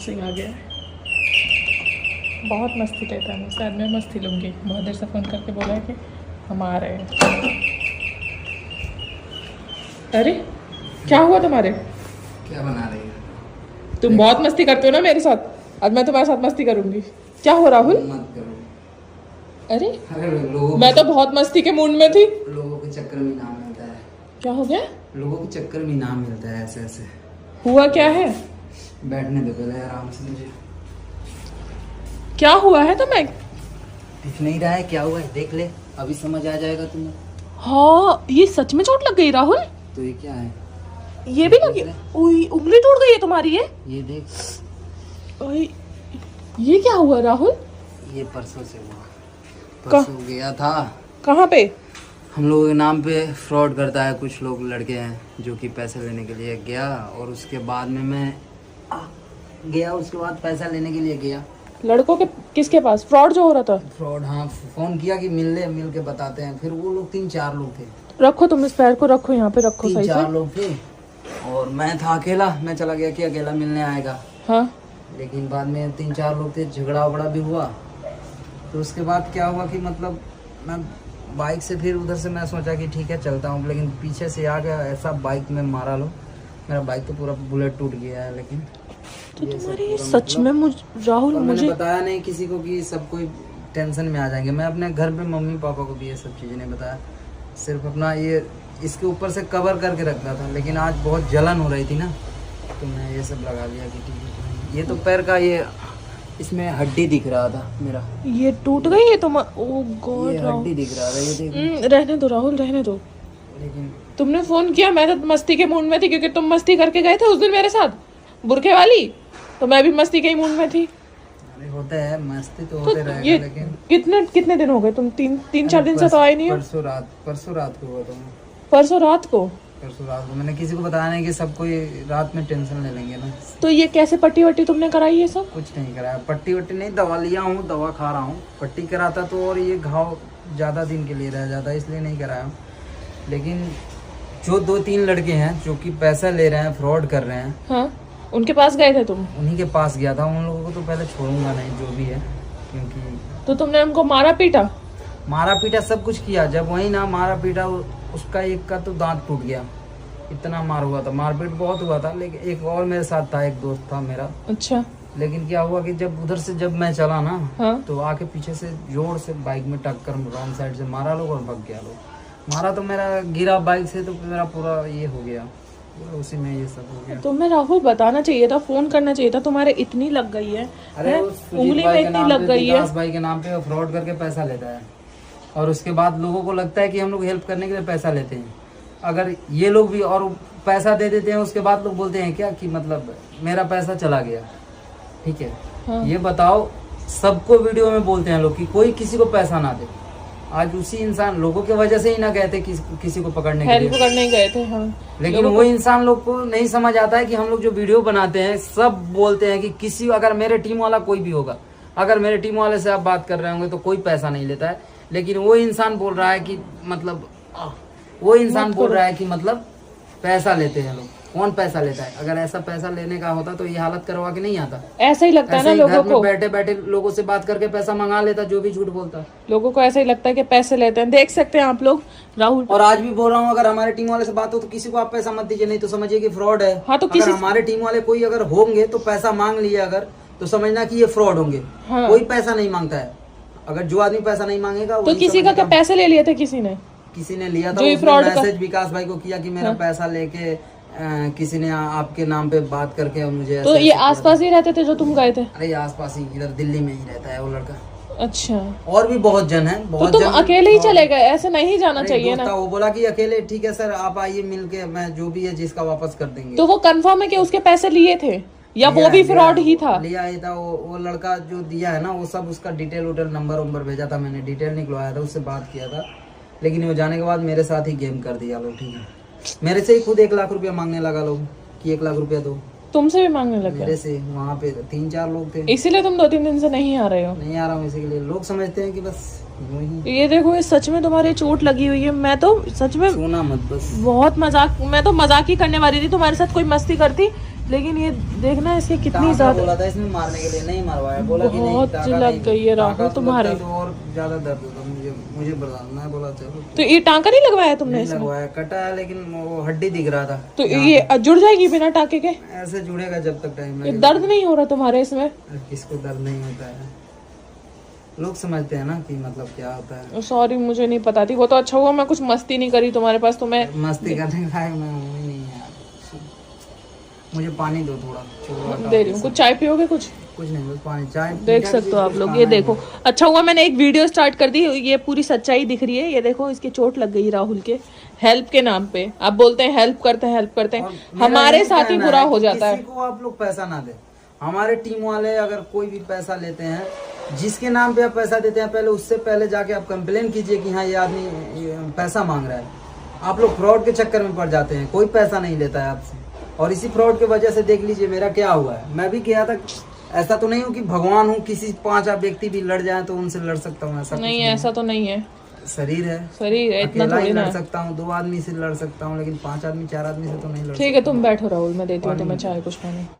सिंह आ गया है। बहुत मस्ती लेता है मुझसे, मैं मस्ती लूँगी। बहुत देर से फ़ोन करके बोला है कि हम आ रहे हैं। अरे क्या हुआ तुम्हारे? क्या बना रही है? तुम बहुत मस्ती करते हो ना मेरे साथ, आज मैं तुम्हारे साथ मस्ती करूँगी। क्या हो राहुल? मत करो। अरे अरे लोगों मैं तो बहुत मस्ती के मूड में थी। लोगों के चक्कर में इनाम मिलता है। क्या हो गया? लोगों के चक्कर में इनाम मिलता है ऐसे ऐसे। हुआ क्या है? बैठने दो पहले आराम से मुझे। क्या हुआ है तुम्हें? दिख नहीं रहा है क्या हुआ है? देख ले, अभी समझ आ जाएगा तुम्हें। हाँ ये सच में चोट लग गई राहुल। तो ये क्या है? ये भी लगी? ओए उंगली टूट गई है तुम्हारी। ये देख। ओए ये क्या हुआ राहुल? ये परसों से हुआ। परसों गया था। कहाँ पे? हम लोगों के नाम पे फ्रॉड करता है कुछ लोग, लड़के हैं जो कि पैसे लेने के लिए गया, और उसके बाद में मैं गया, उसके बाद पैसा लेने के लिए गया। लड़कों के किसके पास फ्रॉड जो हो रहा था? फ्रॉड, हाँ। फोन किया कि मिल के बताते हैं। फिर वो लोग 3-4 लोग थे। रखो तुम इस पैर को, रखो यहाँ पे रखो सही से। 3-4 लोग थे और मैं था अकेला। मैं चला गया कि अकेला मिलने आएगा। हाँ लेकिन बाद में 3-4 लोग थे, झगड़ा वगड़ा भी हुआ। तो उसके बाद क्या हुआ कि मतलब मैं बाइक से, फिर उधर से मैं सोचा कि ठीक है चलता हूँ, लेकिन पीछे से आ गया ऐसा बाइक में मारा लो। मेरा बाइक तो पूरा बुलेट टूट गया है। लेकिन तो तुम्हारी सच में राहुल मुझे मैंने बताया नहीं किसी को कि सब कोई टेंशन में आ जाएंगे। मैं अपने घर पे मम्मी पापा को भी ये सब चीज़ें नहीं बताया, सिर्फ अपना ये इसके ऊपर से कवर करके रखता था। लेकिन आज बहुत जलन हो रही थी ना, तो मैं ये सब लगा लिया कि ठीक है। ये तो पैर का ये इसमें हड्डी दिख रहा था मेरा, ये टूट गई है तुम? ओ गॉड ये हड्डी दिख रहा था, ये देख। रहने दो राहुल रहने दो। लेकिन तुमने फोन किया, मैं तो मस्ती के मूड में थी क्योंकि तुम मस्ती करके गए थे उस दिन मेरे साथ बुरखे वाली, तो मैं भी मस्ती के ही मूड में थी। अरे होता है, मस्ती तो होते रहेगा। ये लेकिन कितने दिन हो गए? तुम 3-4 दिन से तो आए नहीं हो। परसों रात को हुआ था। परसों रात को? परसों रात को मैंने किसी को बताया नहीं कि सब कोई रात में टेंशन ले लेंगे ना। तो ये कैसे पट्टी वट्टी तुमने कराई ये सब? कुछ नहीं कराया, पट्टी वट्टी नहीं, दवा लिया हूँ, दवा खा रहा हूँ। पट्टी कराता तो और ये घाव ज़्यादा दिन के लिए रह जाता, इसलिए नहीं कराया। लेकिन जो 2-3 लड़के हैं जो कि पैसा ले रहे हैं, फ्रॉड कर रहे हैं, हाँ उनके पास गए थे तुम? उन्हीं के पास गया था। उन लोगों को तो पहले छोड़ूंगा नहीं जो भी है, क्योंकि तो तुमने उनको मारा पीटा? मारा पीटा सब कुछ किया। जब वही ना मारा पीटा, उसका एक का तो दांत टूट गया। इतना मार हुआ था, मारपीट बहुत हुआ था। लेकिन एक और मेरे साथ था, एक दोस्त था मेरा। अच्छा। लेकिन क्या हुआ कि जब उधर से जब मैं चला ना, हाँ? तो आके पीछे से जोर से बाइक में टक्कर रॉन्ग साइड से मारा लोग और भाग गया लोग। मारा तो मेरा गिरा बाइक से, तो मेरा पूरा ये हो गया, उसी में ये सब हो गया। तुम्हें राहुल बताना चाहिए था, फोन करना चाहिए था। तुम्हारे इतनी लग गई है, अरे उंगली में इतनी लग गई है। विकास भाई के नाम पे फ्रॉड करके पैसा लेता है, और उसके बाद लोगों को लगता है कि हम लोग हेल्प करने के लिए पैसा लेते हैं। अगर ये लोग भी और पैसा दे देते हैं, उसके बाद लोग बोलते हैं क्या कि मतलब मेरा पैसा चला गया। ठीक है, हाँ। ये बताओ, सबको वीडियो में बोलते हैं लोग कि कोई किसी को पैसा ना दे। आज उसी इंसान लोगों की वजह से ही ना गए थे किसी को पकड़ने के लिए, हेल्प करने गए थे। हाँ। लेकिन वो इंसान लोग को नहीं समझ आता है कि हम लोग जो वीडियो बनाते हैं, सब बोलते हैं कि किसी, अगर मेरे टीम वाला कोई भी होगा, अगर मेरे टीम वाले से आप बात कर रहे होंगे तो कोई पैसा नहीं लेता है। लेकिन वो इंसान बोल रहा है कि मतलब पैसा लेते हैं लोग। कौन पैसा लेता है? अगर ऐसा पैसा लेने का होता तो ये हालत करवा के नहीं आता। ऐसा ही लगता है ना लोगों को, बैठे बैठे लोगों से बात करके पैसा मंगा लेता, जो भी झूठ बोलता है। लोगों को ऐसा ही लगता है कि पैसे लेते हैं। देख सकते हैं आप लोग राहुल। और आज भी बोल रहा हूँ, अगर हमारे टीम वाले से बात हो तो किसी को आप पैसा मत दीजिए, नहीं तो समझिए कि फ्रॉड है। हाँ, तो अगर हमारे टीम वाले कोई अगर होंगे तो पैसा मांग लिए अगर, तो समझना कि ये फ्रॉड होंगे। हाँ। कोई पैसा नहीं मांगता है। अगर जो आदमी पैसा नहीं मांगेगा, तो किसी का क्या पैसे ले लिए थे? किसी ने लिया था। जो फ्रॉड मैसेज विकास भाई को किया कि मेरा पैसा लेके किसी ने आपके नाम पे बात करके मुझे। तो ये आसपास ही रहते थे जो तुम गए थे? अरे आसपास ही, इधर दिल्ली में ही रहता है वो लड़का। अच्छा। और भी बहुत जन है, बहुत तो तुम जन। अकेले ही चले गए? ऐसे नहीं जाना चाहिए ना। वो बोला कि अकेले ठीक है सर, आप आइए, मिलके मैं जो भी है जिसका वापस कर देंगे। तो वो कंफर्म है कि उसके पैसे लिए थे या वो भी फ्रॉड ही था? लिया ही था। वो लड़का जो दिया है ना, वो सब उसका डिटेल उटेल नंबर भेजा था। मैंने डिटेल निकलवाया था, उससे बात किया था। लेकिन वो जाने के बाद मेरे साथ ही गेम कर दिया लोग। ठीक है, मेरे से ही खुद 1 लाख रुपया मांगने लगा लोग कि 1 लाख रुपया दो। तुमसे भी मांगने लगे? मेरे से वहाँ पे 3-4 लोग थे। इसीलिए तुम 2-3 दिन से नहीं आ रहे हो? नहीं आ रहा हूँ इसीलिए। लोग समझते हैं कि बस यूं ही। ये देखो, ये सच में तुम्हारी चोट लगी हुई है। मैं तो सच में सोना मत बस। बहुत मजाक, मैं तो मजाक ही करने वाली थी। तुम्हारे साथ कोई मस्ती करती लेकिन ये देखना इसकी कितनी टाँका ज्यादा बोला था इसमें मारने के लिए, नहीं मरवाया, बोला कि नहीं बहुत टाँका लग नहीं। गई है राहुल टाँका तो तुम्हारे। लगता तो और ज्यादा दर्द होता मुझे बर्दाश्त। मैं बोला चलो तो ये टांका नहीं लगवाया तुमने नहीं इसमें? लगवाया, कटा है लेकिन वो हड्डी दिख रहा था। तो ये जुड़ जाएगी बिना टाके के? ऐसे जुड़ेगा जब तक टाइम ये है। दर्द नहीं हो रहा तुम्हारे इसमें? किसको दर्द नहीं होता है, लोग समझते हैं ना कि मतलब क्या होता है। सॉरी मुझे नहीं पता थी। वो तो अच्छा हुआ मैं कुछ मस्ती नहीं करी तुम्हारे पास, तो मैं मस्ती करने का है, मैं हूँ ही नहीं यार। मुझे पानी दो थोड़ा, छोड़ो, दे रही हूँ। कुछ चाय पियोगे? कुछ कुछ नहीं, बस पानी, चाय देख सकते हो आप लोग। ये देखो, अच्छा हुआ मैंने एक वीडियो स्टार्ट कर दी, ये पूरी सच्चाई दिख रही है। ये देखो इसकी चोट लग गई राहुल के हेल्प के नाम पे। आप बोलते हैं हेल्प करते हैं, हेल्प करते हैं, हमारे साथ ही बुरा हो जाता है। किसी को आप लोग पैसा ना दे। हमारे टीम वाले अगर कोई भी पैसा लेते हैं, जिसके नाम पे आप पैसा देते हैं, पहले उससे पहले जाके आप कंप्लेन कीजिए कि हाँ ये आदमी पैसा मांग रहा है। आप लोग फ्रॉड के चक्कर में पड़ जाते हैं, कोई पैसा नहीं लेता है आपसे। और इसी फ्रॉड की वजह से देख लीजिए मेरा क्या हुआ है। मैं भी किया था, ऐसा तो नहीं हूँ कि भगवान हूँ, किसी 5 व्यक्ति भी लड़ जाए तो उनसे लड़ सकता हूँ, ऐसा नहीं ऐसा तो नहीं है। शरीर है, शरीर है, इतना अकेला ही थोड़ी ना लड़ है। सकता हूँ, 2 आदमी से लड़ सकता हूँ, लेकिन 5 आदमी 4 आदमी से तो नहीं लड़ ठीक है तुम बैठो राहुल, मैं देती हूँ तुम्हें चाय कुछ पानी।